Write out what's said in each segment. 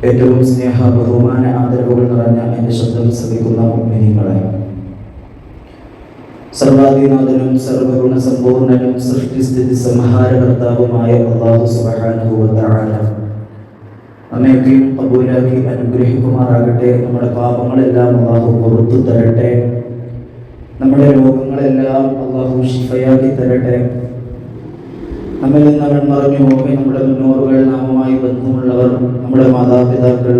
ഏറ്റവും സ്നേഹ ബഹുമാന ആദരവുകൾ നിറഞ്ഞ എൻ്റെ ശബ്ദം ശ്രവിക്കുന്ന മുഅ്മിനീങ്ങളെ, സർവാധിനാഥനും സർവഗുണ സമ്പൂർണനും സൃഷ്ടിസ്ഥിതി സംഹാരകർത്താവുമായ അല്ലാഹു സുബ്ഹാനഹു വ തആല നമ്മെയും ഖബൂലാക്കി അനുഗ്രഹിക്കുമാറാകട്ടെ. നമ്മുടെ പാപങ്ങളെല്ലാം അല്ലാഹു പുറത്തു തരട്ടെ. നമ്മുടെ രോഗങ്ങളെല്ലാം അല്ലാഹു ശിഫയാക്കി തരട്ടെ. നമ്മിൽ നിന്ന് അവൻ മറഞ്ഞു പോകെ നമ്മുടെ മുന്നോറുകൾ, നാമുമായി ബന്ധമുള്ളവർ, നമ്മുടെ മാതാപിതാക്കൾ,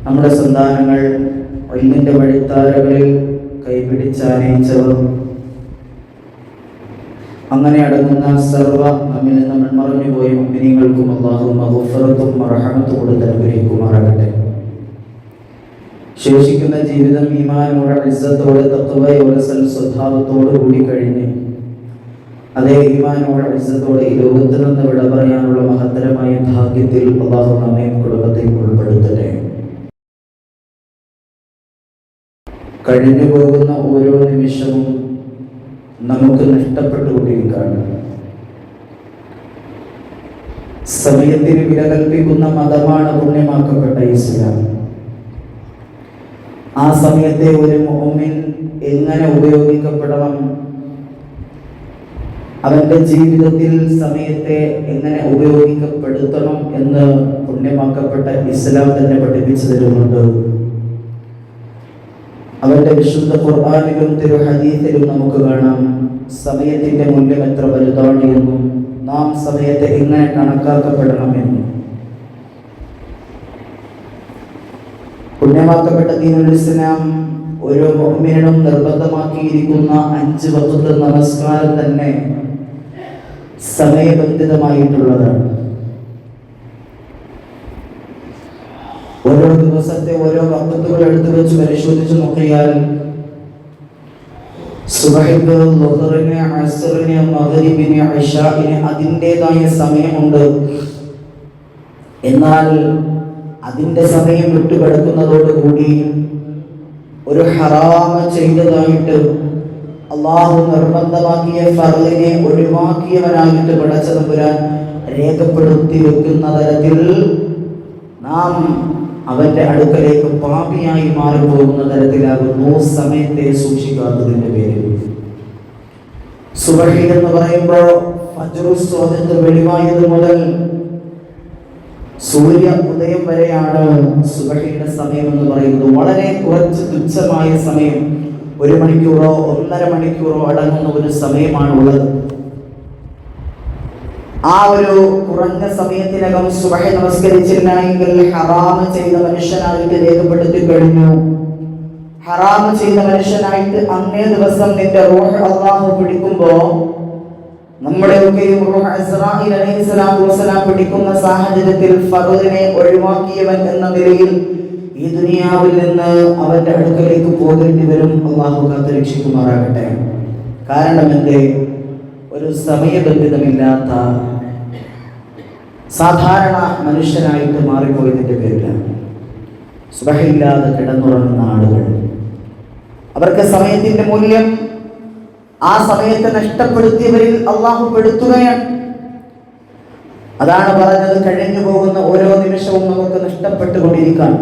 നമ്മുടെ സന്താനങ്ങൾ, ഇൽമിന്റെ വഴിത്താരകളിൽ കൈപിടിച്ചാനയിച്ചവർ, അങ്ങനെ അടങ്ങുന്ന സർവ നമ്മിൽ നിന്ന് അവൻ മറഞ്ഞു പോയ മുഅ്മിനീങ്ങൾക്കും അല്ലാഹു മഗ്ഫിറത്തും റഹ്മത്തും കൊടുത്ത് അനുഗ്രഹിക്കുമാറാകട്ടെ. ശേഷിക്കുന്ന ജീവിതം ഈമാനോടെ, ഇസ്സത്തോടെ, തഖ്വയോടെ, സ്വഭാവത്തോടെ കൂടി കഴിഞ്ഞ് അതേ ഈമാനോടെ, ഇസ്സത്തോടെ ഈ ലോകത്തിൽ നിന്ന് വിട പറയാനുള്ള മഹത്തരമായ ഭാഗ്യത്തിൽ അല്ലാഹു നമ്മയും കുടുംബത്തെയും ഉൾപ്പെടുത്തട്ടെ. കഴിഞ്ഞു പോകുന്ന ഓരോ നിമിഷവും നമുക്ക് നഷ്ടപ്പെട്ടുകൊണ്ടിരിക്കുകയാണ്. സമയത്തിന് വില കൽപ്പിക്കുന്ന മതമാണ് പുണ്യമാക്കപ്പെട്ട ഇസ്ലാം. ആ സമയത്തെ ഒരു മുഅ്മിൻ എങ്ങനെ ഉപയോഗിക്കപ്പെടണം, അവന്റെ ജീവിതത്തിൽ സമയത്തെ എങ്ങനെ ഉപയോഗിക്കപ്പെടുത്തണം എന്ന് പുണ്യമാക്കപ്പെട്ട ഇസ്ലാം തന്നെ പഠിപ്പിച്ചു തരുന്നുണ്ട്. അവന്റെ വിശുദ്ധ ഖുർആനിലും തിരു ഹദീസിലും നമുക്ക് കാണാം സമയത്തിന്റെ മൂല്യം എത്ര വലുതാണ് എന്നും നാം സമയത്തെ എങ്ങനെ കണക്കാക്കപ്പെടണം എന്നും. പുണ്യമാക്കപ്പെട്ട ദീനുൽ ഇസ്ലാം ഓരോ മുഅ്മിനും നിർബന്ധമാക്കിയിരിക്കുന്ന 5 വഖ്ത് നമസ്കാരം തന്നെ സമയബന്ധിതമായിട്ടുള്ളതാണ്. ഓരോ ദിവസത്തെ ഓരോ വഖ്തുകൾ എടുത്തു വെച്ച് പരിശോധിച്ച് നോക്കിയാൽ സുബ്ഹിന്, ളുഹറിന്, അസ്റിന്, മഗ്രിബിന്, ഇശാഇന് അതിൻ്റെതായ സമയമുണ്ട്. എന്നാൽ അതിൻ്റെ സമയം വിട്ടുകിടക്കുന്നതോടുകൂടി ഒരു ഹറാമ് ചെയ്തതായിട്ട്, അല്ലാഹു നിർബന്ധമാക്കിയ ഫർളിനെ ഒഴിവാക്കിയവനായിട്ട് പടച്ച തമ്പുരാൻ രേഖപ്പെടുത്തി വെക്കുന്ന തരത്തിൽ നാം അവന്റെ അടുക്കലേക്ക് പാപിയായി മാറിപ്പോകുന്ന തരത്തിലാകുന്നു സമയത്തെ സൂക്ഷിക്കാത്തതിന്റെ പേരിൽ. സുബ്ഹി എന്ന് പറയുമ്പോൾ ഫജ്റു സ്വാദിഖ് വെളിവായത് മുതൽ സൂര്യ ഉദയം വരെയാണ് സുബ്ഹിയുടെ സമയം എന്ന് പറയുന്നത്. വളരെ കുറച്ച് തുച്ഛമായ സമയം, 1 മണിക്കൂറോ 1.5 മണിക്കൂറോ അടങ്ങുന്ന ഒരു സമയമാണുള്ളത്. ആ ഒരു കുറഞ്ഞ സമയത്തിനകം സുബ്ഹി നമസ്കരിച്ചില്ല എങ്കിൽ ഹറാമ് ചെയ്ത മനുഷ്യനായിട്ട് രേഖപ്പെടുത്തി കഴിഞ്ഞു. ഹറാമ് ചെയ്ത മനുഷ്യനായിട്ട് അന്നേ ദിവസം നിന്റെ റൂഹ് അല്ലാഹു പിടിക്കുമ്പോ, നമ്മുടെയൊക്കെയും റൂഹ് ഇസ്രാഈൽ അലൈഹിസ്സലാത്തു വസ്സലാം പിടിക്കുന്ന സാഹചര്യത്തിൽ ഫർദിനെ ഒഴിവാക്കിയവൻ എന്ന നിലയിൽ ഈ ദുനിയാവിൽ നിന്ന് അവന്റെ അടുക്കലേക്ക് പോകേണ്ടി വരും. അല്ലാഹു കാത്തുരക്ഷിക്കുമാറാകട്ടെ. കാരണം എന്തേ? ഒരു സമയബന്ധിതമില്ലാത്ത സാധാരണ മനുഷ്യനായിട്ട് മാറിപ്പോയതിന്റെ പേരിലാണ്. സുബ്ഹില്ലാതെ കിടന്നുറങ്ങുന്ന ആളുകൾ, അവർക്ക് സമയത്തിന്റെ മൂല്യം ആ സമയത്തെ നഷ്ടപ്പെടുത്തിയവരിൽ അല്ലാഹു പെടുത്തുകയാണ്. അതാണ് പറഞ്ഞത്, കഴിഞ്ഞു പോകുന്ന ഓരോ നിമിഷവും നമുക്ക് നഷ്ടപ്പെട്ടുകൊണ്ടിരിക്കാൻ.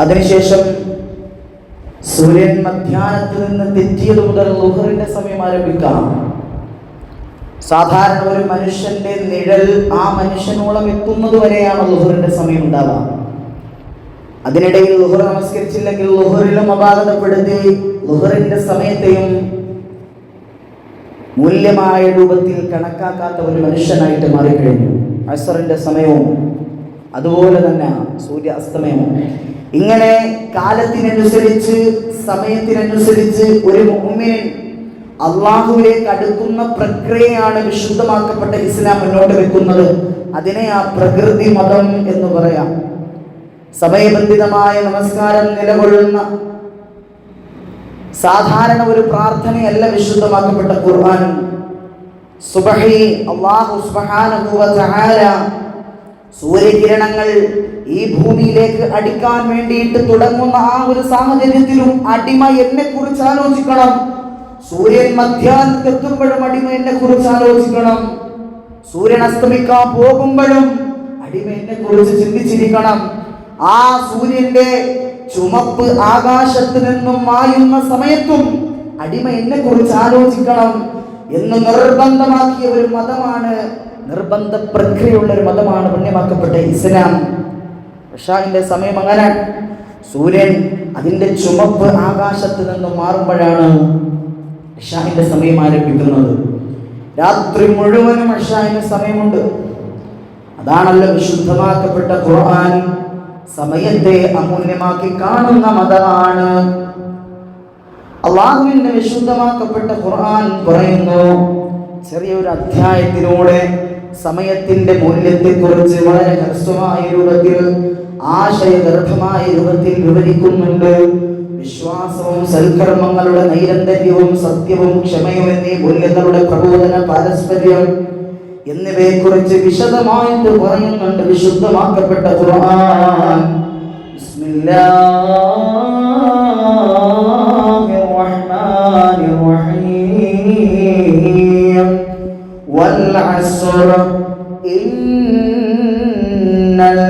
അതിനുശേഷം സൂര്യൻ മധ്യാഹ്നത്തിൽ നിന്ന് തെറ്റിയത് മുതൽ ളുഹറിന്റെ സമയം ആരംഭിക്കാം. സാധാരണ ഒരു മനുഷ്യന്റെ നിഴൽ ആ മനുഷ്യനോളം എത്തുന്നത് വരെയാണ് ളുഹറിന്റെ സമയം ഉണ്ടാവുക. അതിനിടയിൽ ളുഹർ നമസ്കരിച്ചില്ലെങ്കിൽ ളുഹറിലും അപാകതപ്പെടുത്തി ളുഹറിന്റെ സമയത്തെയും മൂല്യമായ രൂപത്തിൽ കണക്കാക്കാത്ത ഒരു മനുഷ്യനായിട്ട് മാറിക്കഴിഞ്ഞു. അസ്റിന്റെ സമയവും അതുപോലെ തന്നെ സൂര്യ അസ്തമയവും. ഇങ്ങനെ കാലത്തിനനുസരിച്ച്, സമയത്തിനനുസരിച്ച് ഒരു മുഅ്മിൻ അല്ലാഹുവിലേക്ക് അടുക്കുന്ന പ്രക്രിയയാണ് വിശുദ്ധമാക്കപ്പെട്ട ഇസ്ലാം മുന്നോട്ട് വെക്കുന്നത്. അതിനെ ആ പ്രകൃതി മതം എന്ന് പറയാം. സമയബന്ധിതമായ നമസ്കാരം നിലകൊള്ളുന്ന സാധാരണ ഒരു പ്രാർത്ഥനയല്ല വിശുദ്ധമാക്കപ്പെട്ട ഖുർആൻ. സുബ്ഹി അല്ലാഹു സുബ്ഹാനഹു വ തആല സൂര്യകിരണങ്ങൾ ഈ ഭൂമിയിലേക്ക് അടിക്കാൻ വേണ്ടിയിട്ട് തുടങ്ങുന്ന ആ ഒരു സാഹചര്യത്തിലും അടിമ എന്നെ കുറിച്ച് ആലോചിക്കണം. സൂര്യൻ മധ്യാഹ്നത്തെത്തുമ്പോഴും അടിമ എന്നെ കുറിച്ച് ആലോചിക്കണം. സൂര്യൻ അസ്തമിക്കാൻ പോകുമ്പോഴും അടിമ എന്നെ കുറിച്ച് ചിന്തിച്ചിരിക്കണം. ആ സൂര്യന്റെ ചുമപ്പ് ആകാശത്ത് നിന്നും മായുന്ന സമയത്തും അടിമ എന്നെ കുറിച്ച് ആലോചിക്കണം എന്ന് നിർബന്ധമാക്കിയ ഒരു മതമാണ്, നിർബന്ധ പ്രക്രിയയുള്ള ഒരു മതമാണ് പുണ്യമാക്കപ്പെട്ട ഇസ്ലാം. ഇശാഇന്റെ സമയം അങ്ങനെ സൂര്യൻ അതിന്റെ ചുമപ്പ് ആകാശത്ത് നിന്നും മാറുമ്പോഴാണ് ഇശാഇന്റെ സമയം ആരംഭിക്കുന്നത്. രാത്രി മുഴുവനും ഇശാഇന് സമയമുണ്ട്. അതാണല്ലോ വിശുദ്ധമാക്കപ്പെട്ട ഖുർആൻ സമയത്തെ അമൂല്യമാക്കി കാണുന്ന മതമാണ്. അല്ലാഹുവിന്റെ വിശുദ്ധമാക്കപ്പെട്ട ഖുർആൻ പറയുന്നു, ചെറിയൊരു അധ്യായത്തിലൂടെ സമയത്തിന്റെ മൂല്യത്തെക്കുറിച്ച് വളരെ ഹ്രസ്വമായ രൂപത്തിൽ, ആശയഗർഭമായ രൂപത്തിൽ വിവരിക്കുന്നുണ്ട്. വിശ്വാസവും സൽക്കർമ്മങ്ങളുടെ നൈരന്തര്യവും സത്യവും ക്ഷമയും എന്നീ മൂല്യങ്ങളുടെ പ്രബോധന പാരസ്പര്യം എന്നിവയെക്കുറിച്ച് വിശദമായിട്ട് പറയുന്നുണ്ട് വിശുദ്ധമാക്കപ്പെട്ട ഖുർആൻ. ബിസ്മില്ലാഹിർ റഹ്മാനിർ റഹീം. വൽ അസ്ർ ഇന്നൽ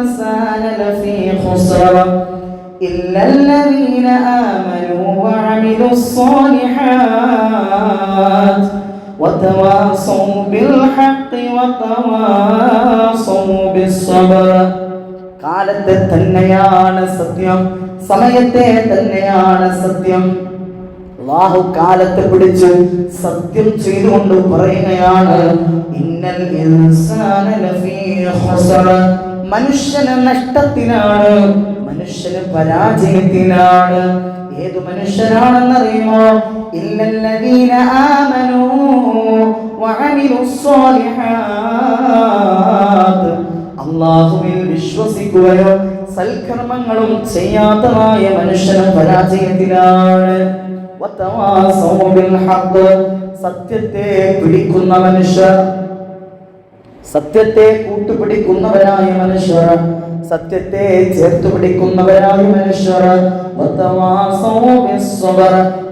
ഇൻസാന ലഫീ ഖുസ്ർ ഇല്ലല്ലദീന ആമനൂ വഅമിലുസ് സ്വാലിഹാത്ത് വതവാസൗ ബിൽ ഹഖ് വതവാസൗ ബിസ്സബ്ർ. കാലത്തെ തന്നെയാണ് സത്യം, സമയത്തെ തന്നെയാണ് സത്യം. അല്ലാഹു കാലത്തെ പിടിച്ച് സത്യം ചെയ്തുകൊണ്ട് പറയുകയാണ്, ഇന്നൽ ഇൻസാന ലഫീ ഖുസ്ർ. മനുഷ്യന് നഷ്ടത്തിലാണ്, മനുഷ്യന് പരാജയത്തിലാണ്. ഏതു മനുഷ്യനാണെന്നറിയുമോ? ഇല്ലല്ലദീന ആമനൂ വഅമിലുസ് സ്വാലിഹാത്ത്. അല്ലാഹുവിൽ വിശ്വസിക്കുകയോ സൽക്കർമ്മങ്ങളും ചെയ്യാത്തതായ മനുഷ്യന് പരാജയത്തിലാണ്. വതവാസൗ ബിൽ ഹഖ്. സത്യത്തെ പിടിക്കുന്ന മനുഷ്യർ, സത്യത്തെ കൂട്ടുപിടിക്കുന്നവരായ മനുഷ്യർ, സത്യത്തെ ചേർത്ത് പിടിക്കുന്നവരായ മനുഷ്യർ,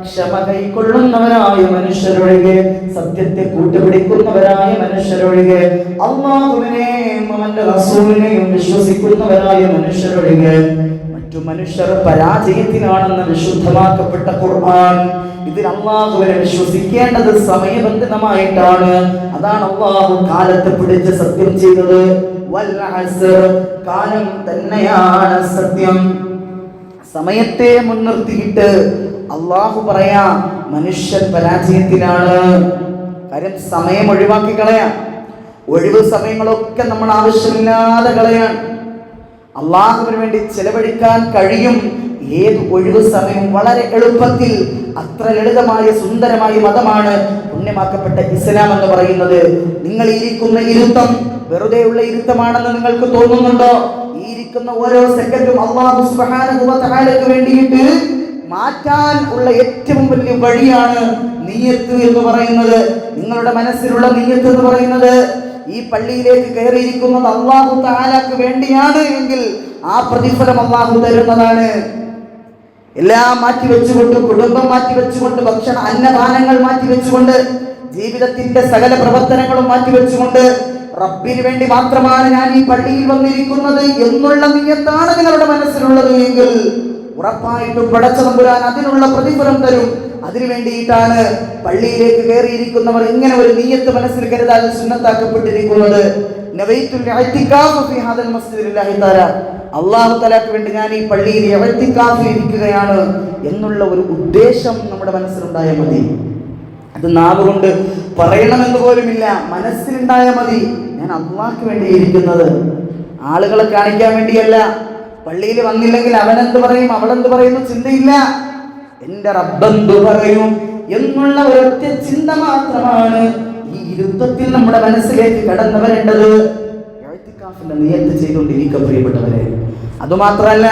ക്ഷമ കൈക്കൊള്ളുന്നവരായ മനുഷ്യരൊഴികെ, സത്യത്തെ കൂട്ടുപിടിക്കുന്നവരായ മനുഷ്യരൊഴികെ, അല്ലാഹുവിനെയും അവന്റെ റസൂലിനെയും വിശ്വസിക്കുന്നവരായ മനുഷ്യരൊഴികെ മറ്റു മനുഷ്യർ പരാജയത്തിലാണെന്ന് വിശുദ്ധമാക്കപ്പെട്ട ഖുർആൻ. ഇതിൽ അല്ലാഹുവിനെ വിശ്വസിക്കേണ്ടത് സമയബന്ധിതമായിട്ടാണ്. അതാണ് അല്ലാഹു കാലത്തെ പിടിച്ച് സത്യം ചെയ്തത്. വൽ അസ്ർ, കാലം തന്നെയാണ് സത്യം. സമയത്തെ മുൻനിർത്തിയിട്ട് അല്ലാഹു പറയാ മനുഷ്യൻ പരാജയത്തിലാണ്. കാര്യം സമയം ഒഴിവാക്കി കളയാം. ഒഴിവ് സമയങ്ങളൊക്കെ നമ്മൾ ആവശ്യമില്ലാതെ കളയാൻ അല്ലാഹുവിന് വേണ്ടി ചെലവഴിക്കാൻ കഴിയും. ഏത് ഒഴിവ് സമയം വളരെ എളുപ്പത്തിൽ, അത്ര ലളിതമായ സുന്ദരമായ മതമാണ് പുണ്യമാക്കപ്പെട്ട ഇസ്ലാം എന്ന് പറയുന്നത്. നിങ്ങൾ ഇരിക്കുന്ന ഇരുത്തം വെറുതെയുള്ള ഇരുത്തമാണെന്ന് നിങ്ങൾക്ക് തോന്നുന്നുണ്ടോ? ഈ ഇരിക്കുന്ന ഓരോ സെക്കൻഡും അല്ലാഹു സുബ്ഹാനഹു വ തആലയ്ക്ക് വേണ്ടിയിട്ട് മാറ്റാൻ ഉള്ള ഏറ്റവും വലിയ വഴിയാണ് നിയ്യത്ത് എന്ന് പറയുന്നത്. നിങ്ങളുടെ മനസ്സിലുള്ള നിയ്യത്ത് എന്ന് പറയുന്നത് ഈ പള്ളിയിലേക്ക് കയറിയിരിക്കുന്നത് അല്ലാഹു തആലയ്ക്ക് വേണ്ടിയാണ് എങ്കിൽ ആ പ്രതിഫലം അല്ലാഹു തരുന്നതാണ്. എല്ലാം മാറ്റിവെച്ചുകൊണ്ട്, കുടുംബം മാറ്റിവെച്ചുകൊണ്ട്, ഭക്ഷണ അന്നപാനങ്ങൾ മാറ്റിവെച്ചുകൊണ്ട്, ജീവിതത്തിന്റെ സകല പ്രവർത്തനങ്ങളും മാറ്റിവെച്ചുകൊണ്ട് റബ്ബിന് വേണ്ടി മാത്രമാണ് ഞാൻ ഈ പള്ളിയിൽ വന്നിരിക്കുന്നത് എന്നുള്ള നിയ്യത്താണ് നിങ്ങളുടെ മനസ്സിലുള്ളത് എങ്കിൽ ഉറപ്പായിട്ടും പടച്ച തമ്പുരാൻ അതിനുള്ള പ്രതിഫലം തരും. അതിനു വേണ്ടിയിട്ടാണ് പള്ളിയിലേക്ക് കയറിയിരിക്കുന്നവർ ഇങ്ങനെ ഒരു നിയ്യത്ത് മനസ്സിൽ കരുതാൻ സുന്നത്താക്കപ്പെട്ടിരിക്കുന്നത്. നവൈതുൽ ഇഅ്തികാഫ് ഫീ ഹാദൽ മസ്ജിദ് ലില്ലാഹി തആല, അല്ലാഹു തആലക്ക് വേണ്ടി ഞാൻ ഈ പള്ളിയിൽ ഇഅ്തികാഫിൽ ഇരിക്കുകയാണ് എന്നുള്ള ഒരു ഉദ്ദേശം നമ്മുടെ മനസ്സിലുണ്ടായാൽ മതി. അത് നാവ് കൊണ്ട് പറയണമെന്ന് പോലുമില്ല, മനസ്സിലുണ്ടായാൽ മതി. ഞാൻ അല്ലാഹുവിന് വേണ്ടി ഇരിക്കുന്നത്, ആളുകളെ കാണിക്കാൻ വേണ്ടിയല്ല. പള്ളിയിൽ വന്നില്ലെങ്കിൽ അവനെന്ത് പറയും, അവളെന്ത് പറയുന്നു ചിന്തയില്ല. എന്റെ റബ്ബെന്തു പറയും എന്നുള്ള ഒരൊറ്റ ചിന്ത മാത്രമാണ് ഈ ഇരുത്തത്തിൽ നമ്മുടെ മനസ്സിലേക്ക് കടന്നു വരേണ്ടത്. ഇഅ്തികാഫിന്റെ നിയ്യത്ത് ചെയ്തുകൊണ്ടിരിക്കുക പ്രിയപ്പെട്ടവരെ. അതുമാത്രമല്ല,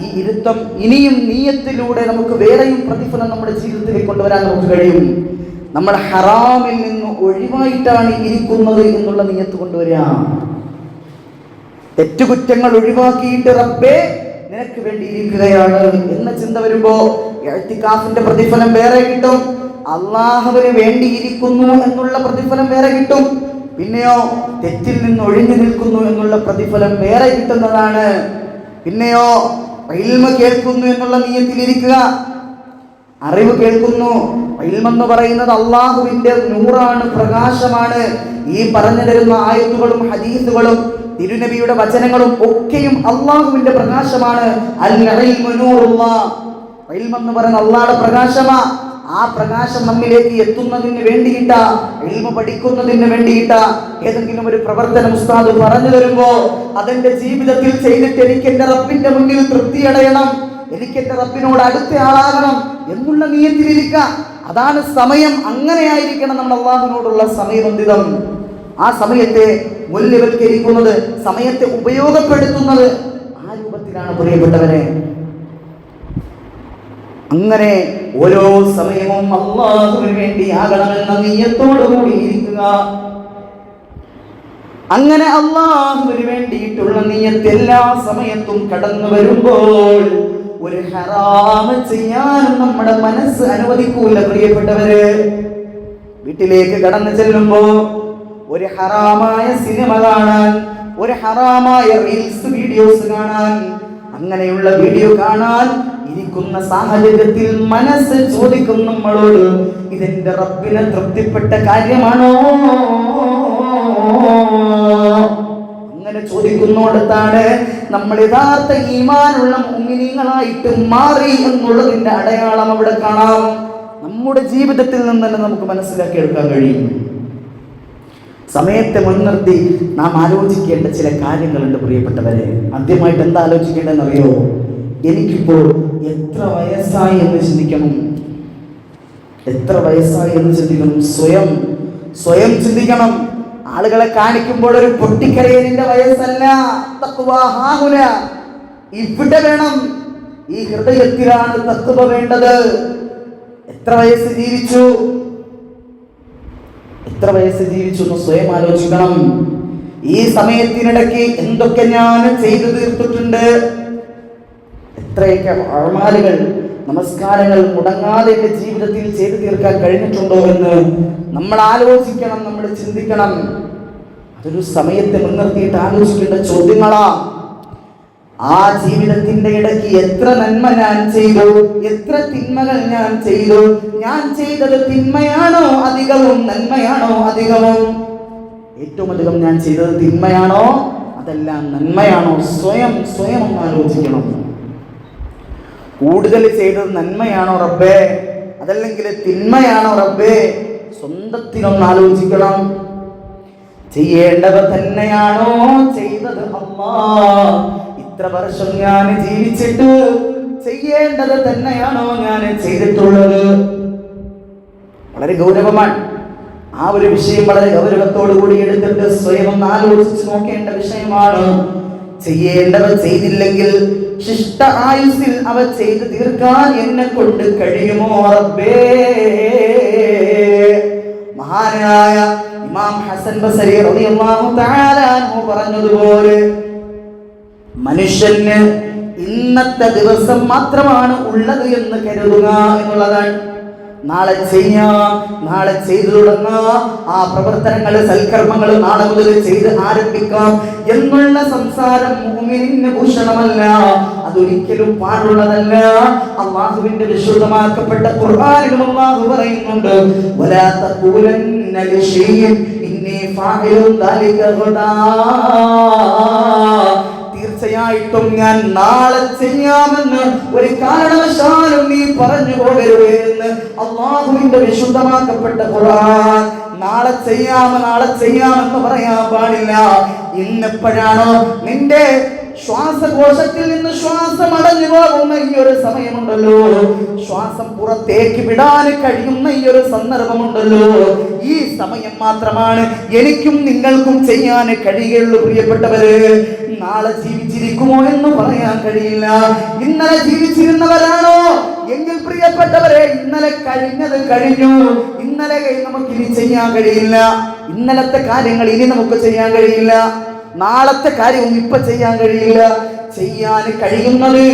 ഈ ഇരുത്തം ഇനിയും നിയ്യത്തിലൂടെ നമുക്ക് വേറെയും പ്രതിഫലം നമ്മുടെ ജീവിതത്തിലേക്ക് കൊണ്ടുവരാൻ നമുക്ക് കഴിയും. നമ്മൾ ഹറാമിൽ നിന്ന് ഒഴിവായിട്ടാണ് ഇരിക്കുന്നത് എന്നുള്ള നിയ്യത്ത് കൊണ്ടുവരിക. തെറ്റുകുറ്റങ്ങൾ ഒഴിവാക്കിയിട്ട് റബ്ബേ നിനക്ക് വേണ്ടി ഇരിക്കുകയാണ് എന്ന ചിന്ത വരുമ്പോ ഇഅ്തികാഫിന്റെ പ്രതിഫലം വേറെ കിട്ടും, അള്ളാഹുവിന് വേണ്ടിയിരിക്കുന്നു എന്നുള്ള പ്രതിഫലം വേറെ കിട്ടും, പിന്നെയോ തെറ്റിൽ നിന്ന് ഒഴിഞ്ഞു നിൽക്കുന്നു എന്നുള്ള പ്രതിഫലം വേറെ കിട്ടുന്നതാണ്. പിന്നെയോ ഇൽമ കേൾക്കുന്നു എന്നുള്ള നിയ്യത്തിലിരിക്കുക. അറിവ് കേൾക്കുന്നു. ഇൽമെന്ന് പറയുന്നത് അള്ളാഹുവിന്റെ നൂറാണ്, പ്രകാശമാണ്. ഈ പറഞ്ഞു തരുന്ന ആയത്തുകളും ഹദീസുകളും തിരുനബിയുടെ വചനങ്ങളും ഒക്കെയും അള്ളാഹുവിന്റെ പ്രകാശമാണ്. അൽ ഇൽമു നൂറുല്ലാഹ്, ഇൽമെന്ന് പറയുന്നത് അള്ളാഹുവിന്റെ പ്രകാശമാ. ആ പ്രകാശം നമ്മിലേക്ക് എത്തുന്നതിന് വേണ്ടിയിട്ടാ, ഇൽമ പഠിക്കുന്നതിന് വേണ്ടിയിട്ടാ ഏതെങ്കിലും ഒരു പ്രവർത്തനം ഉസ്താദ് പറഞ്ഞു തരുമ്പോ അതെന്റെ ജീവിതത്തിൽ ചെയ്തിട്ട് എനിക്ക് എന്റെ റബ്ബിന്റെ മുന്നിൽ തൃപ്തിയടയണം, എനിക്ക് എന്റെ റബ്ബിനോട് അടുത്ത ആളാകണം എന്നുള്ള നിയത്തിലിരിക്കുക. അതാണ് സമയം. അങ്ങനെയായിരിക്കണം നമ്മൾ അള്ളാഹുവിനോടുള്ള സമയബന്ധിതം. ആ സമയത്തെ മൂല്യവൽക്കരിക്കുന്നത്, സമയത്തെ ഉപയോഗപ്പെടുത്തുന്നത് ആ രൂപത്തിലാണ് പ്രിയപ്പെട്ടവരെ. അങ്ങനെ ഓരോ സമയവും അല്ലാഹുവിന് വേണ്ടിയാകണമെന്ന നിയ്യത്തോടുകൂടി ഇരിക്കുക. അങ്ങനെ അല്ലാഹുവിന് വേണ്ടിയിട്ടുള്ള നിയ്യത്ത് എല്ലാ സമയത്തും കടന്നു വരുമ്പോൾ ഒരു ഹറാം ചെയ്യാനും നമ്മുടെ മനസ്സ് അനുവദിക്കൂല പ്രിയപ്പെട്ടവര്. വീട്ടിലേക്ക് കടന്നു ചെല്ലുമ്പോ ഒരു ഹറാമായ സിനിമ കാണാൻ, ഒരു ഹറാമായ റീൽസ് വീഡിയോസ് കാണാൻ, അങ്ങനെയുള്ള വീഡിയോ കാണാൻ ഇരിക്കുന്ന സാഹചര്യത്തിൽ മനസ്സ് ചോദിക്കും നമ്മളോട്, ഇതെന്റെ റബ്ബിനെ തൃപ്തിപ്പെട്ട കാര്യമാണോ? അങ്ങനെ ചോദിക്കുന്നോടത്താണ് നമ്മൾ യഥാർത്ഥ ഈമാനുള്ള മുഅ്മിനീങ്ങളായിട്ട് മാറി എന്നുള്ളതിന്റെ അടയാളം അവിടെ കാണാം. നമ്മുടെ ജീവിതത്തിൽ നിന്ന് തന്നെ നമുക്ക് മനസ്സിലാക്കി എടുക്കാൻ കഴിയും. സമയത്തെ മുൻനിർത്തി നാം ആലോചിക്കേണ്ട ചില കാര്യങ്ങളുണ്ട് പ്രിയപ്പെട്ടവരെ. ആദ്യമായിട്ട് എന്താ ആലോചിക്കേണ്ടതെന്നറിയോ? എനിക്കിപ്പോൾ എത്ര വയസ്സായി എന്ന് ചിന്തിക്കണം. എത്ര വയസ്സായി എന്ന് ചിന്തിക്കണം. സ്വയം ചിന്തിക്കണം. ആളുകളെ കാണിക്കുമ്പോൾ ഒരു പൊട്ടിക്കരയലിന്റെ വയസ്സല്ല. തഖ്വ ഹാഹുന, ഇവിടെ വേണം. ഈ ഹൃദയത്തിലാണ് തഖ്വ വേണ്ടത്. എത്ര വയസ്സ് ജീവിച്ചു, എത്ര വയസ്സ് ജീവിച്ചു എന്ന് സ്വയം ആലോചിക്കണം. ഈ സമയത്തിനിടയ്ക്ക് എന്തൊക്കെ ഞാൻ ചെയ്തു തീർത്തിട്ടുണ്ട്, എത്രയൊക്കെ അമാലുകൾ, നമസ്കാരങ്ങൾ മുടങ്ങാതെ എൻ്റെ ജീവിതത്തിൽ ചെയ്തു തീർക്കാൻ കഴിഞ്ഞിട്ടുണ്ടോ എന്ന് നമ്മൾ ആലോചിക്കണം, നമ്മൾ ചിന്തിക്കണം. അതൊരു സമയത്തെ മുൻനിർത്തിയിട്ട് ആലോചിക്കേണ്ട ചോദ്യങ്ങളാ. ആ ജീവിതത്തിന്റെ ഇടയ്ക്ക് എത്ര നന്മ ഞാൻ ചെയ്തു, എത്ര തിന്മകൾ ഞാൻ ചെയ്തു, ഞാൻ ചെയ്തത് തിന്മയാണോ അധികവും, നന്മയാണോ അധികവും? ഏറ്റവും അധികം ഞാൻ ചെയ്തത് തിന്മയാണോ അതല്ല നന്മയാണോ? സ്വയം ഒന്ന് ആലോചിക്കണം. കൂടുതൽ ചെയ്തത് നന്മയാണോ റബ്ബേ, അതല്ലെങ്കിൽ തിന്മയാണോ റബ്ബേ? സ്വന്തത്തിനൊന്ന് ആലോചിക്കണം. ചെയ്യേണ്ടവ തന്നെയാണോ ചെയ്തത്? അല്ലാഹ്, ഇത്ര വർഷം ഞാൻ ജീവിച്ചിട്ട് ചെയ്യേണ്ടത് തന്നെയാണോ ഞാൻ ചെയ്തിട്ടുള്ളത്? വളരെ ഗൗരവമാണ്. ആ ഒരു വിഷയം വളരെ ഗൗരവത്തോടു കൂടി എടുത്തിട്ട് സ്വയം ഒന്ന് ആലോചിച്ച് നോക്കേണ്ട വിഷയമാണ്. ചെയ്യേണ്ടവ ചെയ്തില്ലെങ്കിൽ ശിഷ്ട ആയുസ്സിൽ അവ ചെയ്ത് തീർക്കാൻ എന്നെ കൊണ്ട് കഴിയുമോ റബ്ബേ? മഹാനായ ഇമാം ഹസൻ ബസരി റളിയല്ലാഹു തആല അൻഹു പറഞ്ഞതുപോലെ, മനുഷ്യന് ഇന്നത്തെ ദിവസം മാത്രമാണ് ഉള്ളത് എന്ന് കരുതുക എന്നുള്ളതാണ്. നാളെ ചെയ്യാം, നാളെ ചെയ്തു തുടങ്ങാം, ആ പ്രവർത്തനങ്ങൾ, സൽക്കർമ്മങ്ങൾ നാളെ മുതൽ ചെയ്ത് ആരംഭിക്കാം എന്നുള്ള സംസാരം മുഅ്മിനിന് ഭൂഷണമല്ല. അതൊരിക്കലും പാടുള്ളതല്ല. അല്ലാഹുവിന്റെ വിശുദ്ധമാക്കപ്പെട്ട ഖുർആനിലും അല്ലാഹു പറയുന്നുണ്ട്, വലാ തഖൂലന്ന ലിശൈഇൻ ഇന്നി ഫാഇലുൻ ദാലിക ഗദാ, തീർച്ചയായിട്ടും ഞാൻ നാളെ ചെയ്യാമെന്ന് ഒരു കാരണവശാലും നീ പറഞ്ഞു പോകരുത് എന്ന് അല്ലാഹുവിന്റെ വിശുദ്ധമാക്കപ്പെട്ട ഖുർആൻ. നാളെ ചെയ്യാമെന്ന് പറയാൻ പാടില്ല. ഇന്നെപ്പോഴാണോ നിന്റെ ശ്വാസകോശത്തിൽ നിന്ന് ശ്വാസം അടഞ്ഞു പോകുന്ന ഈ ഒരു സമയമുണ്ടല്ലോ, ശ്വാസം പുറത്തേക്ക് വിടാൻ കഴിയുന്ന ഈ ഒരു സന്ദർഭമുണ്ടല്ലോ, ഈ സമയം മാത്രമാണ് എനിക്കും നിങ്ങൾക്കും ചെയ്യാൻ കഴിയുകയുള്ളൂ പ്രിയപ്പെട്ടവര്. നാളെ ജീവിച്ചിരിക്കുമോ എന്ന് പറയാൻ കഴിയില്ല. ഇന്നലെ ജീവിച്ചിരുന്നവരാണോ എങ്കിൽ പ്രിയപ്പെട്ടവരെ, ഇന്നലെ കഴിഞ്ഞത് കഴിഞ്ഞു. ഇന്നലെ നമുക്കിനി ചെയ്യാൻ കഴിയില്ല. ഇന്നലത്തെ കാര്യങ്ങൾ ഇനി നമുക്ക് ചെയ്യാൻ കഴിയില്ല. നാളത്തെ കാര്യവും ഇപ്പൊ ചെയ്യാൻ കഴിയില്ല. ചെയ്യാൻ കഴിയുന്നത്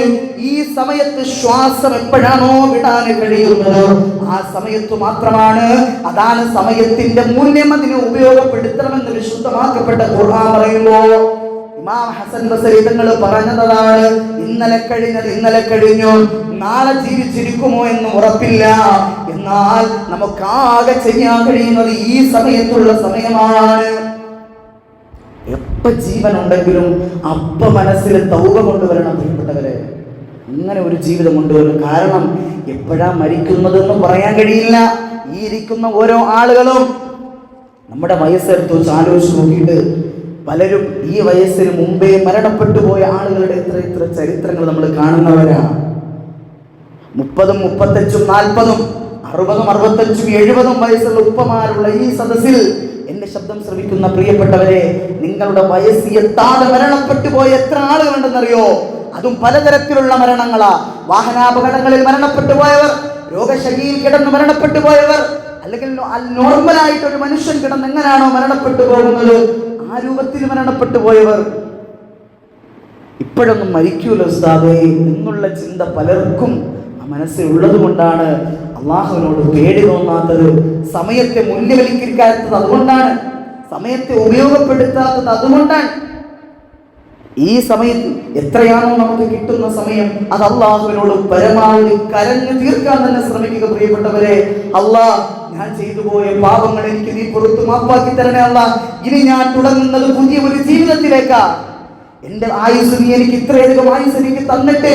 ഈ സമയത്ത് ശ്വാസം എപ്പോഴാണോ വിടാൻ കഴിയുന്നത് ആ സമയത്ത് മാത്രമാണ്. അതാണ് സമയത്തിന്റെ മൂല്യം, അതിനെ ഉപയോഗപ്പെടുത്തണമെന്ന് വിശുദ്ധമാക്കപ്പെട്ട ഖുർആൻ പറയുമ്പോൾ ഇമാം ഹസൻ ബസരി തങ്ങൾ പറഞ്ഞതാണ്, ഇന്നലെ കഴിഞ്ഞത് ഇന്നലെ കഴിഞ്ഞു, നാളെ ജീവിച്ചിരിക്കുമോ എന്ന് ഉറപ്പില്ല. എന്നാൽ നമുക്കാകെ ചെയ്യാൻ കഴിയുന്നത് ഈ സമയത്തുള്ള സമയമാണ്. എപ്പ ജീവനുണ്ടെങ്കിലും അപ്പ മനസ്സിൽ തൗബ കൊണ്ടുവരണം പ്രിയപ്പെട്ടവരെ. അങ്ങനെ ഒരു ജീവിതം കൊണ്ടുവരും. കാരണം എപ്പോഴാ മരിക്കുന്നതെന്ന് പറയാൻ കഴിയില്ല. ഈ ഇരിക്കുന്ന ഓരോ ആളുകളും നമ്മുടെ വയസ്സെടുത്ത് വെച്ച് ആലോചിച്ച് നോക്കിയിട്ട് പലരും ഈ വയസ്സിന് മുമ്പേ മരണപ്പെട്ടു പോയ ആളുകളുടെ എത്ര ചരിത്രങ്ങൾ നമ്മൾ കാണുന്നവരാ. 30, 35, 40, 60, 65, 70 വയസ്സുള്ള ഉപ്പമാരുള്ള ഈ സദസ്സിൽ എന്റെ ശബ്ദം ശ്രവിക്കുന്ന പ്രിയപ്പെട്ടവരെ, നിങ്ങളുടെ വയസ്സ് എത്താതെ മരണപ്പെട്ടു പോയ എത്ര ആളുകളുണ്ടെന്നറിയോ? അതും പലതരത്തിലുള്ള മരണങ്ങളാ. വാഹനാപകടങ്ങളിൽ മരണപ്പെട്ടു പോയവർ, രോഗശൈലിയിൽ കിടന്ന് മരണപ്പെട്ടു പോയവർ, അല്ലെങ്കിൽ നോർമലായിട്ട് ഒരു മനുഷ്യൻ കിടന്ന് എങ്ങനെയാണോ മരണപ്പെട്ടു പോകുന്നത് ആ രൂപത്തിൽ മരണപ്പെട്ടു പോയവർ. ഇപ്പോഴൊന്നും മരിക്കൂല ഉസ്താദേ എന്നുള്ള ചിന്ത പലർക്കും ആ മനസ്സിലുള്ളത് കൊണ്ടാണ് അള്ളാഹുവിനോട് പേടി തോന്നാത്തത്. സമയത്തെ മൂല്യവൽക്കരിക്കാത്തത് അതുകൊണ്ടാണ്. സമയത്തെ ഉപയോഗപ്പെടുത്താത്തത് അതുകൊണ്ടാണ്. ഈ സമയത്ത് എത്രയാണോ നമുക്ക് കിട്ടുന്ന സമയം അത് അള്ളാഹുവിനോട് പരമാവധി കരഞ്ഞു തീർക്കാൻ തന്നെ ശ്രമിക്കുക പ്രിയപ്പെട്ടവരെ. അള്ളാഹ്, ഞാൻ ചെയ്തു പോയ പാപങ്ങൾ എനിക്ക് നീ പുറത്തു മാപ്പാക്കി തരണേ അല്ലാ. ഇനി ഞാൻ തുടങ്ങുന്നത് പുതിയ ഒരു ജീവിതത്തിലേക്കാ. എന്റെ ആയുസ് നീ എനിക്ക് ഇത്രയധികം ആയുസ് എനിക്ക് തന്നിട്ട്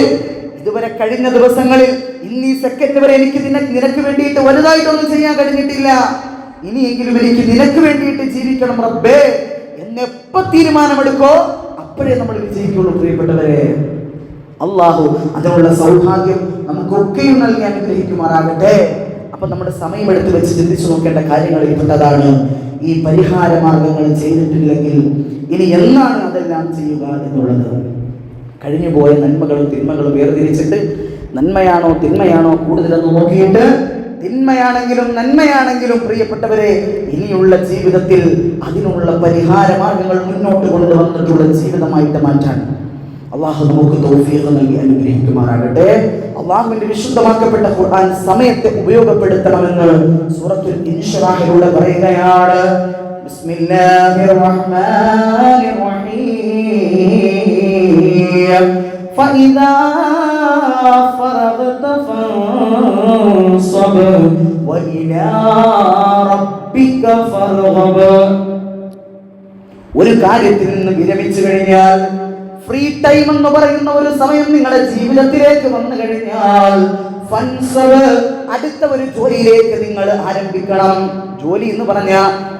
ഇതുവരെ കഴിഞ്ഞ ദിവസങ്ങളിൽ ഇന്നീ സെക്കൻഡ് വരെ എനിക്ക് നിനക്ക് വേണ്ടിയിട്ട് വലുതായിട്ടൊന്നും ചെയ്യാൻ കഴിഞ്ഞിട്ടില്ല. ഇനിയെങ്കിലും എനിക്ക് നിനക്ക് വേണ്ടിയിട്ട് ജീവിക്കണം റബ്ബേ എന്നെപ്പ തീരുമാനമെടുക്കോ അപ്പോഴേ നമ്മൾ വിജയിക്കുള്ളൂ പ്രിയപ്പെട്ടവരെ. അള്ളാഹു അതിനുള്ള സൗഭാഗ്യം നമുക്കൊക്കെയും നൽകി അനുഗ്രഹിക്കുമാറാകട്ടെ. അപ്പൊ നമ്മുടെ സമയമെടുത്ത് വെച്ച് ചിന്തിച്ചു നോക്കേണ്ട കാര്യങ്ങളിൽ പെട്ടതാണ് ഈ പരിഹാര മാർഗങ്ങൾ ചെയ്തിട്ടില്ലെങ്കിൽ ഇനി എന്നാണ് അതെല്ലാം ചെയ്യുക എന്നുള്ളത്. കഴിഞ്ഞു പോയ നന്മകളും തിന്മകളും വേർതിരിച്ചിട്ട് നന്മയാണോ തിന്മയാണോ കൂടുതലെന്ന് നോക്കിയിട്ട്, തിന്മയാണെങ്കിലും നന്മയാണെങ്കിലും പ്രിയപ്പെട്ടവരെ ഇനിയുള്ള ജീവിതത്തിൽ അതിനുള്ള പരിഹാര മാർഗങ്ങൾ മുന്നോട്ട് കൊണ്ടുവന്നിട്ടുള്ള ജീവിതമായിട്ട് മാറ്റാൻ അള്ളാഹു നമുക്ക് തൗഫീഖ് നൽകി അനുഗ്രഹിക്കുമാറാകട്ടെ. അള്ളാഹുവിന്റെ വിശുദ്ധമാക്കപ്പെട്ട ഖുർആൻ സമയത്തെ ഉപയോഗപ്പെടുത്തണമെന്ന് സൂറത്തുൽ ഇൻശിറാഹിലൂടെ പറയുകയാണ്. ബിസ്മില്ലാഹിർ റഹ്മാനിർ റഹീം. ഫഇദാ ഫറഗ്ത ഫൻസബ് വഇലാ റബ്ബിക ഫർഗബ്. ഒരു കാര്യത്തിൽ നിന്ന് വിരമിച്ചു കഴിഞ്ഞാൽ, ഫ്രീ ടൈം എന്ന് പറയുന്ന ഒരു സമയം നിങ്ങളുടെ ജീവിതത്തിലേക്ക് വന്നു കഴിഞ്ഞാൽ, ഫൻസബ് അടുത്ത ഒരു ജോലിയിലേക്ക് നിങ്ങൾ ആരംഭിക്കണം. ജോലി എന്ന് പറഞ്ഞ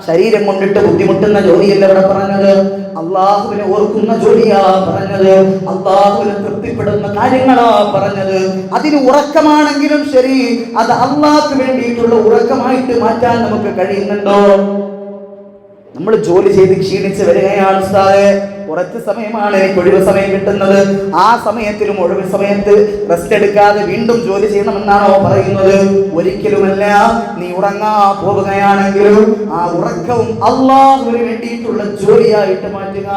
ശരീരം കൊണ്ടിട്ട് ബുദ്ധിമുട്ടുന്ന ജോലിയല്ല ഇവിടെ പറഞ്ഞത്. അള്ളാഹുവിനെ ഓർക്കുന്ന ജോലിയാ പറഞ്ഞത്. അള്ളാഹുവിനെ തൃപ്തിപ്പെടുന്ന കാര്യങ്ങളാ പറഞ്ഞത്. അതിന് ഉറക്കമാണെങ്കിലും ശരി, അത് അള്ളാഹ്ക്ക് വേണ്ടിയിട്ടുള്ള ഉറക്കമായിട്ട് മാറ്റാൻ നമുക്ക് കഴിയുന്നുണ്ടോ? നമ്മൾ ജോലി ചെയ്ത് ക്ഷീണിച്ച് വരികയാണ് ഉസ്താദേ, കുറച്ച് സമയമാണ് എനിക്ക് ഒഴിവ് സമയം കിട്ടുന്നത്. ആ സമയത്തിലും ഒഴിവ് സമയത്ത് റെസ്റ്റ് എടുക്കാതെ വീണ്ടും ജോലി ചെയ്യണമെന്നാണോ പറയുന്നത്? ഒരിക്കലുമല്ല. നീ ഉറങ്ങാ പോവുകയാണെങ്കിലും ആ ഉറക്കവും അള്ളാഹുവിന് വേണ്ടിയിട്ടുള്ള ജോലിയായിട്ട് മാറ്റുക.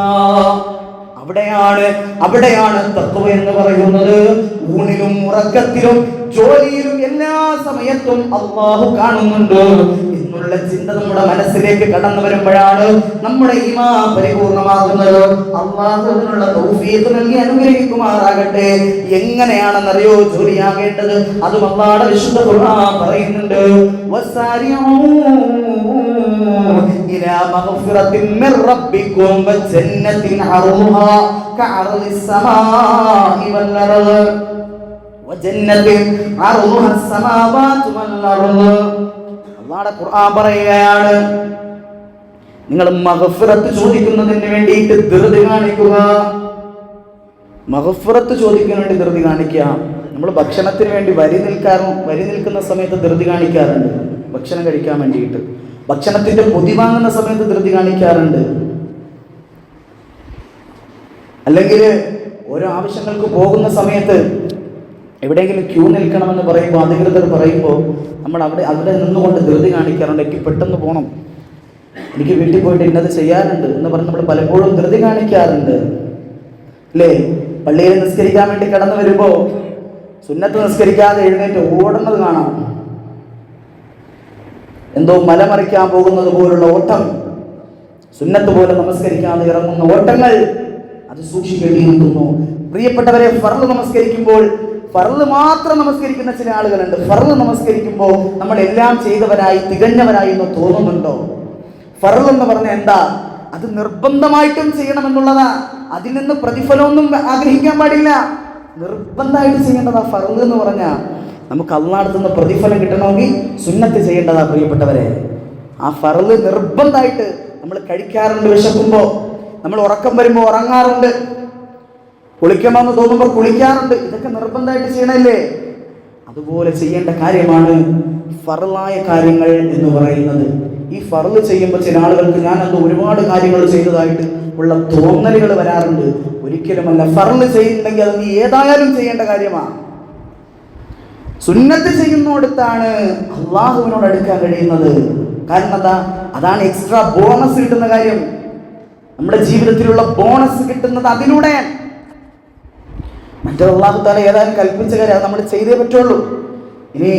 അവിടെയാണ് തഖ്വ എന്ന് പറയുന്നത്. ഊണിലും ഉറക്കത്തിലും ജോലിയിലും എല്ലാ സമയത്തും അള്ളാഹു കാണുന്നുണ്ട് എന്നുള്ള ചിന്ത നമ്മുടെ മനസ്സിലേക്ക് കടന്നു വരുമ്പോഴാണ് നമ്മുടെ ഈമാൻ പരിപൂർണമാകുന്നത്. അള്ളാഹു അതിനുള്ള തൗഫീഖ് നൽകി അനുഗ്രഹിക്കുമാറാകട്ടെ. എങ്ങനെയാണെന്നറിയോ ജോലിയാകേണ്ടത്? അതും അല്ലാഹുവിന്റെ വിശുദ്ധ ഖുർആൻ പറയുന്നുണ്ട്. വസാരിഊ ഇലാ മഗ്ഫിറത്തിൻ മിർ റബ്ബിക്കും വജന്നത്തിൻ അർളുഹാ കഅർളിസ് സമാഇ വൽ അർള് വജന്നത്തിൻ അർളുഹാ സമാവാതു വൽ അർള്. അല്ലാഹുവിന്റെ ഖുർആൻ പറയുകയാണ്, നിങ്ങൾ മഗ്ഫിറത്ത് ചോദിക്കുന്നതിന് വേണ്ടിയിട്ട് ധൃതി കാണിക്കുക. മഗ്ഫിറത്ത് ചോദിക്കാൻ വേണ്ടി ധൃതി കാണിക്കുക. നമ്മൾ ഭക്ഷണത്തിന് വേണ്ടി വരി നിൽക്കുന്ന സമയത്ത് ധൃതി കാണിക്കാറുണ്ട്. ഭക്ഷണം കഴിക്കാൻ വേണ്ടിയിട്ട് ഭക്ഷണത്തിന്റെ പൊതി വാങ്ങുന്ന സമയത്ത് ധൃതി കാണിക്കാറുണ്ട്. അല്ലെങ്കിൽ ഓരോ ആവശ്യങ്ങൾക്ക് പോകുന്ന സമയത്ത് എവിടെയെങ്കിലും ക്യൂ നിൽക്കണമെന്ന് പറയുമ്പോൾ, അധികൃതർ പറയുമ്പോൾ നമ്മൾ അവിടെ നിന്നുകൊണ്ട് ധൃതി കാണിക്കാറുണ്ട്. എനിക്ക് പെട്ടെന്ന് പോകണം, എനിക്ക് വീട്ടിൽ പോയിട്ട് ഇന്നത് ചെയ്യാറുണ്ട് എന്ന് പറഞ്ഞ് നമ്മൾ പലപ്പോഴും ധൃതി കാണിക്കാറുണ്ട് അല്ലേ? പള്ളിയിൽ നിസ്കരിക്കാൻ വേണ്ടി കടന്നു വരുമ്പോൾ സുന്നത്ത് നിസ്കരിക്കാതെ എഴുന്നേറ്റ് ഓടുന്നത് കാണാം. എന്തോ മലമറിക്കാൻ പോകുന്നത് പോലുള്ള ഓട്ടം, സുന്നത്ത് പോലെ നമസ്കരിക്കാതെ ഇറങ്ങുന്ന ഓട്ടങ്ങൾ, അത് സൂക്ഷിക്കേണ്ടിയിരിക്കുന്നു. പ്രിയപ്പെട്ടവരെ, ഫർള് നമസ്കരിക്കുമ്പോൾ ഫർള് മാത്രം നമസ്കരിക്കുന്ന ചില ആളുകളുണ്ട്. ഫർള് നമസ്കരിക്കുമ്പോൾ നമ്മൾ എല്ലാം ചെയ്തവരായി തികഞ്ഞവരായി എന്ന് തോന്നുന്നുണ്ടോ? ഫർള് എന്ന് പറഞ്ഞാൽ എന്താ? അത് നിർബന്ധമായിട്ടും ചെയ്യണമെന്നുള്ളതാ. അതിൽ നിന്ന് പ്രതിഫലമൊന്നും ആഗ്രഹിക്കാൻ പാടില്ല. നിർബന്ധമായിട്ട് ചെയ്യേണ്ടതാ ഫർള് എന്ന് പറഞ്ഞാൽ. നമുക്ക് അല്ലാഹുവിന്റെ അടുത്ത് നിന്ന് പ്രതിഫലം കിട്ടണമെങ്കിൽ സുന്നത്ത് ചെയ്യേണ്ടതാ പ്രിയപ്പെട്ടവരെ. ആ ഫർള് നിർബന്ധമായിട്ട് നമ്മൾ കഴിക്കാറുണ്ട്, വിശക്കുമ്പോൾ നമ്മൾ ഉറക്കം വരുമ്പോൾ ഉറങ്ങാറുണ്ട്, കുളിക്കണമെന്ന് തോന്നുമ്പോൾ കുളിക്കാറുണ്ട്. ഇതൊക്കെ നിർബന്ധമായിട്ട് ചെയ്യണല്ലേ? അതുപോലെ ചെയ്യേണ്ട കാര്യമാണ് ഫർളായ കാര്യങ്ങൾ എന്ന് പറയുന്നത്. ഈ ഫർള് ചെയ്യുമ്പോൾ ചില ആളുകൾക്ക് ഞാനത് ഒരുപാട് കാര്യങ്ങൾ ചെയ്തതായിട്ട് ഉള്ള തോന്നലുകൾ വരാറുണ്ട്. ഒരിക്കലുമല്ല. ഫർള് ചെയ്യുന്നുണ്ടെങ്കിൽ അത് നീ ഏതായാലും ചെയ്യേണ്ട കാര്യമാണ്. സുന്നത്ത് ചെയ്യുന്നിടത്താണ് അള്ളാഹുവിനോട് അടുക്കാൻ കഴിയുന്നത്. കാരണം അതാണ് എക്സ്ട്രാ ബോണസ് കിട്ടുന്ന കാര്യം. നമ്മുടെ ജീവിതത്തിലുള്ള ബോണസ് കിട്ടുന്നത് അതിലൂടെയാണ്. മറ്റേ അള്ളാഹു തആല ഏതായാലും കൽപ്പിച്ച കാര്യം അത് നമ്മൾ ചെയ്തേ പറ്റുള്ളൂ. ഇനി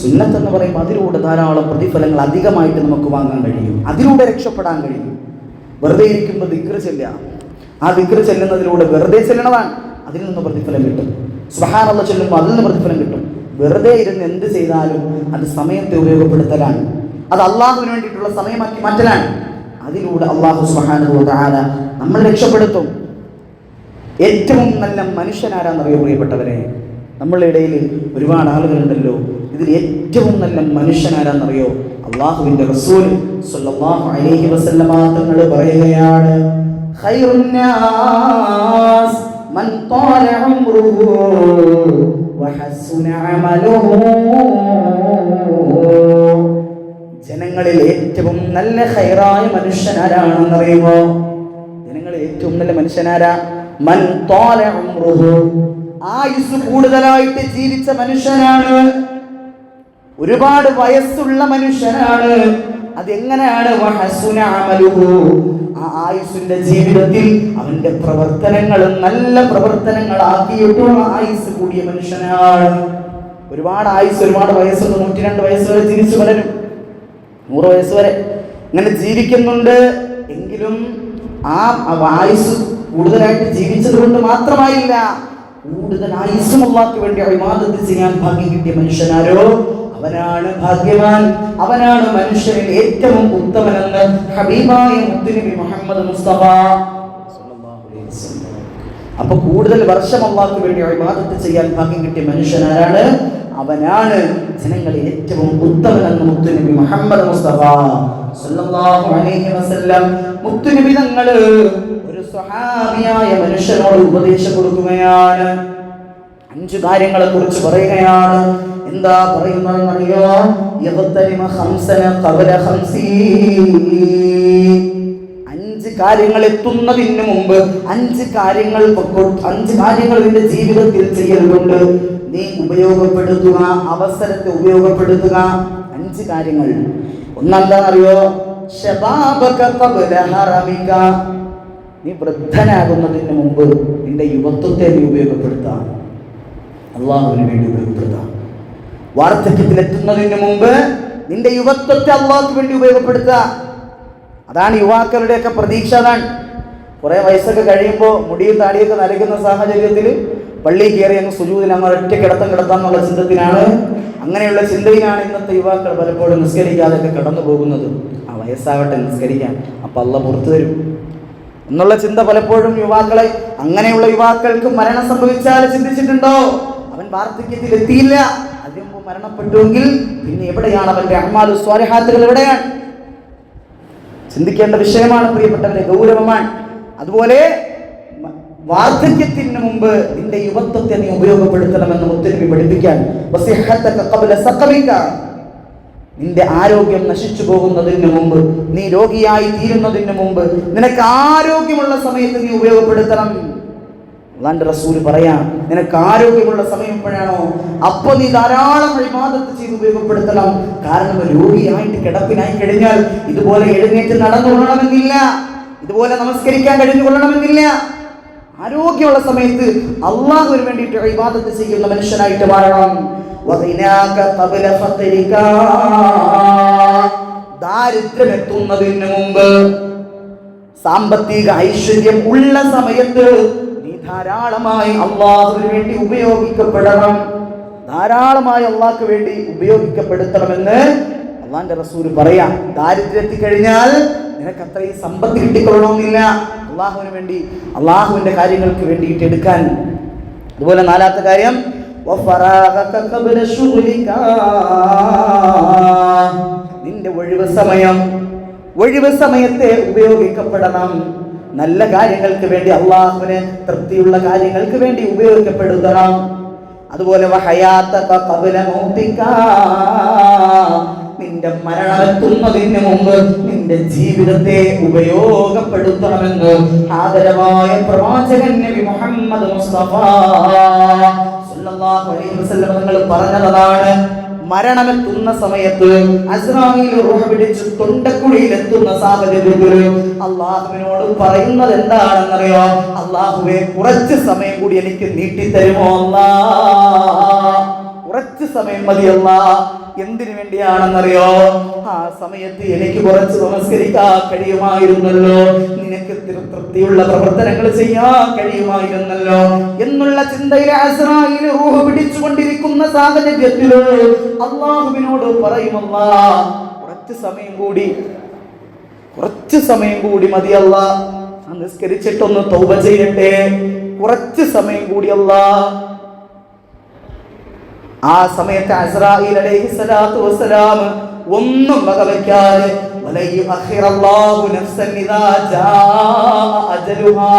സുന്നത്ത് എന്ന് പറയുമ്പോൾ അതിലൂടെ ധാരാളം പ്രതിഫലങ്ങൾ അധികമായിട്ട് നമുക്ക് വാങ്ങാൻ കഴിയും, അതിലൂടെ രക്ഷപ്പെടാൻ കഴിയും. വെറുതെ ഇരിക്കുമ്പോൾ ദിക്ർ ചെല്ലുക, ആ ദിക്ർ ചെല്ലുന്നതിലൂടെ വെറുതെ ചെല്ലണതാണ്, അതിൽ നിന്ന് പ്രതിഫലം കിട്ടും. സുബ്ഹാനല്ലാഹ് ചൊല്ലുമ്പോൾ അതിൽ നിന്ന് പ്രതിഫലം കിട്ടും. വെറുതെ ഇരുന്ന് എന്ത് ചെയ്താലും അത് സമയത്തെ ഉപയോഗപ്പെടുത്തലാണ്, അത് അള്ളാഹുവിന് വേണ്ടിയിട്ടുള്ള സമയമാക്കി മാറ്റലാണ്. അതിലൂടെ അള്ളാഹു സുബ്ഹാനഹു വ തആല നമ്മൾ രക്ഷപ്പെടുത്തും. ഏറ്റവും നല്ല മനുഷ്യനാരാന്നറിയോ പ്രിയപ്പെട്ടവരെ? നമ്മളുടെ ഇടയിൽ ഒരുപാട് ആളുകളുണ്ടല്ലോ, ഇതിൽ ഏറ്റവും നല്ല മനുഷ്യനാരാന്നറിയോ? അള്ളാഹുവിന്റെ റസൂൽ സ്വല്ലല്ലാഹു അലൈഹി വസല്ലമ തങ്ങൾ പറയുകയാണ്, ഖൈറുന്നാസ് മൻ ത്വാല ഉംറുഹു വഹസുന അമലുഹു. ജനങ്ങളിൽ ഏറ്റവും നല്ല ഖൈറായ മനുഷ്യനാരാണെന്നറിയുമോ? ജനങ്ങളിൽ ഏറ്റവും നല്ല മനുഷ്യനാരാ? മൻ ത്വാല ഉംറുഹു, ആയുസ് കൂടുതലായിട്ട് ജീവിച്ച മനുഷ്യനാണ്, ഒരുപാട് വയസ്സുള്ള മനുഷ്യനാണ്. അതെങ്ങനെയാണ്? വഹസുന അമലുഹു, ആ ആയുസിന്റെ ജീവിതത്തിൽ അവന്റെ പ്രവർത്തനങ്ങൾ നല്ല പ്രവർത്തനങ്ങളാക്കിയിട്ടുള്ള ആയുസ് കൂടിയ മനുഷ്യനാണ്. ഒരുപാട് ആയുസ്, ഒരുപാട് വയസ്സുണ്ട്, 102 വയസ്സ് വരെ ജീവിച്ചു പലരും, 100 വയസ്സ് വരെ ഇങ്ങനെ ജീവിക്കുന്നുണ്ട്. എങ്കിലും ആ ആയുസ് കൂടുതലായിട്ട് ജീവിച്ചത് കൊണ്ട് മാത്രമായില്ല, കൂടുതൽ ആയുസ്സും അല്ലാഹുവിന് വേണ്ടി ഇബാദത്ത് ചെയ്യാൻ ഭാഗ്യം കിട്ടിയ മനുഷ്യനാരോ അവനാണ് ഭാഗ്യവാൻ, അവനാണ് മനുഷ്യരിൽ ഏറ്റവും ഉത്തമനെന്ന് ഹബീബായ മുത്തുനബി മുഹമ്മദ് മുസ്തഫ സ്വല്ലല്ലാഹു അലൈഹി വസല്ലം. അപ്പോൾ കൂടുതൽ വർഷം അല്ലാഹുവിന് വേണ്ടി ഇബാദത്ത് ചെയ്യാൻ ഭാഗ്യം കിട്ടിയ മനുഷ്യനാരാണ്? അവനാണ് ജനങ്ങളിൽ ഏറ്റവും ഉത്തമനെന്ന് മുത്തുനബി മുഹമ്മദ് മുസ്തഫ സ്വല്ലല്ലാഹു അലൈഹി വസല്ലം. മുത്തുനബി തങ്ങൾ ഒരു സ്വഹാബിയായ മനുഷ്യനോട് ഉപദേശം കൊടുക്കുകയാണ്. 5 കാര്യങ്ങളെ കുറിച്ച് പറയുകയാണ്. എന്താ പറയുന്നതെന്നറിയോ? യഗ്തനിമ ഖംസന ഖബല ഖംസീൻ. 5 കാര്യങ്ങൾ എത്തുന്നതിന് മുമ്പ് 5 കാര്യങ്ങൾ നിന്റെ ജീവിതത്തിൽ ചെയ്യലുണ്ട്. നീ ഉപയോഗപ്പെടുത്തുക, അവസരത്തെ ഉപയോഗപ്പെടുത്തുക. 5 കാര്യങ്ങൾ. ഒന്നെന്താണെന്നറിയോ? ശബാബക ഖബല ഹറമിക. നീ വൃദ്ധനാകുന്നതിന് മുമ്പ് നിന്റെ യുവത്വത്തെ നീ ഉപയോഗപ്പെടുത്താം, അള്ളാഹുവിന് വേണ്ടി ഉപയോഗപ്പെടുത്താം. വാർദ്ധക്യത്തിലെത്തുന്നതിന് മുമ്പ് നിന്റെ യുവത്വത്തെ അള്ളാഹുവിന് വേണ്ടി ഉപയോഗപ്പെടുത്തുക. അതാണ് യുവാക്കളുടെയൊക്കെ പ്രതീക്ഷ. അതാണ് കുറെ വയസ്സൊക്കെ കഴിയുമ്പോൾ മുടിയും താടിയൊക്കെ നരയ്ക്കുന്ന സാഹചര്യത്തിൽ പള്ളി കയറി അങ്ങ് സുജൂദിൽ അങ്ങ് ഒറ്റ കിടത്താന്നുള്ള ചിന്തത്തിനാണ്, അങ്ങനെയുള്ള ചിന്തയിലാണ് ഇന്നത്തെ യുവാക്കൾ പലപ്പോഴും നിസ്കരിക്കാതൊക്കെ കടന്നു പോകുന്നത്. ആ വയസ്സാവട്ടെ നിസ്കരിക്കാൻ, അപ്പം അള്ളാഹ് പുറത്തു തരും എന്നുള്ള ചിന്ത പലപ്പോഴും യുവാക്കളെ, അങ്ങനെയുള്ള യുവാക്കൾക്ക് മരണം സംഭവിച്ചാൽ ചിന്തിച്ചിട്ടുണ്ടോ? അവൻ വാർദ്ധക്യത്തിൽ എത്തിയില്ല, അതിന് മുമ്പ് മരണപ്പെട്ടുവെങ്കിൽ പിന്നെ എവിടെയാണ് അവന്റെ അഅ്മാലു സ്വാലിഹാത്തുകൾ? എവിടെയാണ്? ചിന്തിക്കേണ്ട വിഷയമാണ് പ്രിയപ്പെട്ടവരെ, ഗൗരവമാണ്. അതുപോലെ വാർദ്ധക്യത്തിന് മുമ്പ് നിന്റെ യുവത്വത്തെ നീ ഉപയോഗപ്പെടുത്തണമെന്ന് മുത്തുനബി പഠിപ്പിക്കാൻ. വസിഹ്ഹതക ഖബ്ല സഖമിക. നിന്റെ ആരോഗ്യം നശിച്ചു പോകുന്നതിന് മുമ്പ്, നീ രോഗിയായി തീരുന്നതിന് മുമ്പ്, നിനക്ക് ആരോഗ്യമുള്ള സമയത്ത് നീ ഉപയോഗപ്പെടുത്തണം. അല്ലാഹുവിന്റെ റസൂൽ പറയാം, നിനക്ക് ആരോഗ്യമുള്ള സമയം എപ്പോഴാണോ അപ്പോൾ നീ ധാരാളം ഇബാദത്ത് ചെയ്ത് ഉപയോഗപ്പെടുത്തണം. കാരണം രോഗിയായിട്ട് കിടപ്പിനായി കഴിഞ്ഞാൽ ഇതുപോലെ എഴുന്നേറ്റ് നടന്നുകൊള്ളണമെന്നില്ല, ഇതുപോലെ നമസ്കരിക്കാൻ കഴിഞ്ഞുകൊള്ളണമെന്നില്ല. ആരോഗ്യമുള്ള സമയത്ത് അള്ളാഹുവിന് വേണ്ടിയിട്ട് ഇബാദത്ത് ചെയ്യുന്ന മനുഷ്യനായിട്ട് മാറണം. ദാരിദ്ര്യം എത്തുന്നതിന് മുമ്പ്, സാമ്പത്തിക ഐശ്വര്യം ഉള്ള സമയത്ത് നീ ധാരാളമായി അള്ളാഹുവിന് വേണ്ടി ഉപയോഗിക്കപ്പെടണം. ധാരാളമായി അള്ളാഹ്ക്ക് വേണ്ടി ഉപയോഗിക്കപ്പെടുത്തണമെന്ന് അള്ളാന്റെ റസൂൽ പറയാം. ദാരിദ്ര്യത്തിൽ കഴിഞ്ഞാൽ നിനക്ക് അത്രയും സമ്പത്ത് കിട്ടിക്കൊള്ളണമെന്നില്ല. അള്ളാഹുവിന് വേണ്ടി, അള്ളാഹുവിന്റെ കാര്യങ്ങൾക്ക് വേണ്ടിയിട്ട് എടുക്കാൻ. അതുപോലെ നാലാമത്തെ കാര്യം, നിന്റെ ഒഴിവ് സമയത്തെ ഉപയോഗിക്കപ്പെടണം. നല്ല കാര്യങ്ങൾക്ക് വേണ്ടി, അള്ളാഹുവിന് തൃപ്തിയുള്ള കാര്യങ്ങൾക്ക് വേണ്ടി ഉപയോഗിക്കപ്പെടുത്തണം. അതുപോലെ നിന്റെ മരണമെത്തുന്നതിന് മുമ്പ് നിന്റെ ജീവിതത്തെ ഉപയോഗപ്പെടുത്തണമെന്ന് ആദരവായ പ്രവാചകൻ നബി മുഹമ്മദ് മുസ്തഫ സല്ലല്ലാഹു അലൈഹി വസല്ലം തങ്ങൾ പറഞ്ഞതാണ്. മരണമെത്തുന്ന സമയത്ത് അസ്രായീൽ റൂഹ് പിടിച്ച് തൊണ്ടക്കുഴിയിൽ എത്തുന്ന സാഹചര്യത്തിൽ അള്ളാഹുവിനോട് പറയുന്നത് എന്താണെന്നറിയോ? അള്ളാഹുവേ, കുറച്ച് സമയം കൂടി എനിക്ക് നീട്ടിത്തരുമോ അല്ലാഹ്? കുറച്ച് സമയം മതി അല്ലാഹ്. എന്തിനു വേണ്ടിയാണെന്നറിയോ? ആ സമയത്ത് എനിക്ക് കുറച്ച് നമസ്കരിക്കാൻ കഴിയുമായിരുന്നല്ലോ, നിനക്ക് തൃപ്തിയുള്ള പ്രവർത്തനങ്ങൾ ചെയ്യാൻ കഴിയുമായിരുന്നല്ലോ എന്നുള്ള ചിന്തയിൽ അസ്രായീൽ റൂഹ് പിടിച്ചുകൊണ്ടിരിക്കുന്ന സാഹചര്യത്തിൽ അള്ളാഹുവിനോട് പറയും, അല്ലാഹ്, കുറച്ച് സമയം കൂടി മതി അല്ലാഹ്, നിസ്കരിച്ചിട്ടൊന്ന് തൗബ ചെയ്യട്ടെ, കുറച്ച് സമയം കൂടി അല്ലാഹ്. ആ സമയത്ത് അസ്രായീൽ അലൈഹിസ്സലാത്തു വസ്സലാം ഒന്നും വകവയ്ക്കാതെ വലയുഅഖിറല്ലാഹു നഫ്സൻ ഇദാ ജാഅ അജലുഹാ,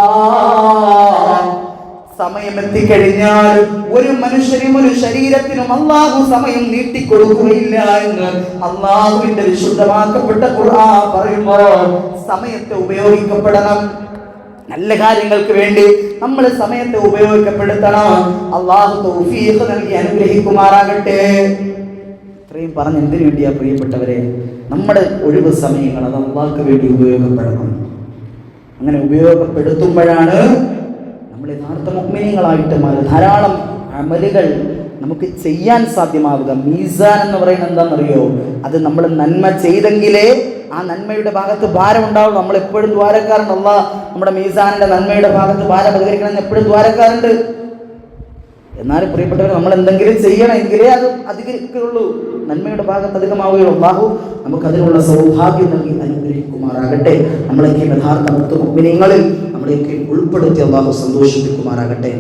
സമയം എത്തിക്കഴിഞ്ഞാൽ ഒരു മനുഷ്യനും ഒരു ശരീരത്തിനും അള്ളാഹു സമയം നീട്ടിക്കൊടുക്കുകയില്ല എന്ന് അള്ളാഹുവിന്റെ വിശുദ്ധമാക്കപ്പെട്ട ഖുർആൻ പറയുമ്പോൾ സമയത്തെ ഉപയോഗിക്കപ്പെടണം. നല്ല കാര്യങ്ങൾക്ക് വേണ്ടി നമ്മൾ സമയത്തെ ഉപയോഗപ്പെടുത്തണം. അള്ളാഹു തൗഫീഖ് നൽകി അനുഗ്രഹിക്കുമാറാകട്ടെ. ഇത്രയും പറഞ്ഞ് എന്തിനു വേണ്ടിയാ പ്രിയപ്പെട്ടവരെ? നമ്മുടെ ഒഴിവ് സമയങ്ങൾ അത് അള്ളാഹ്ക്ക് വേണ്ടി ഉപയോഗപ്പെടണം. അങ്ങനെ ഉപയോഗപ്പെടുത്തുമ്പോഴാണ് നമ്മൾ യഥാർത്ഥ മുഅ്മിനീങ്ങളായിട്ട് മാറുക. ധാരാളം അമലുകൾ നമുക്ക് ചെയ്യാൻ സാധ്യമാവുക. മീസാൻ എന്ന് പറയുന്നത് എന്താണെന്നറിയോ? അത് നമ്മൾ നന്മ ചെയ്തെങ്കിലേ ആ നന്മയുടെ ഭാഗത്ത് ഭാരം ഉണ്ടാവും. നമ്മൾ എപ്പോഴും ദ്വാരക്കാറുണ്ട്. അല്ലാഹ് നമ്മുടെ മീസാനിന്റെ നന്മയുടെ ഭാഗത്ത് ഭാരം അധികരിക്കണമെന്ന് എപ്പോഴും ദ്വാരക്കാറുണ്ട്. എന്നാലും പ്രിയപ്പെട്ടവർ, നമ്മൾ എന്തെങ്കിലും ചെയ്യണം, എങ്കിലേ അത് അധികരിക്കുള്ളൂ, നന്മയുടെ ഭാഗത്ത് അധികമാവുകയുള്ളൂ. അല്ലാഹു നമുക്ക് അതിനുള്ള സൗഭാഗ്യം നൽകി അനുഗ്രഹിക്കുമാറാകട്ടെ. നമ്മളൊക്കെ യഥാർത്ഥ മുഅ്മിനീങ്ങളിൽ നമ്മളെയൊക്കെ ഉൾപ്പെടുത്തി അല്ലാഹു സന്തോഷിപ്പിക്കുമാറാകട്ടെ.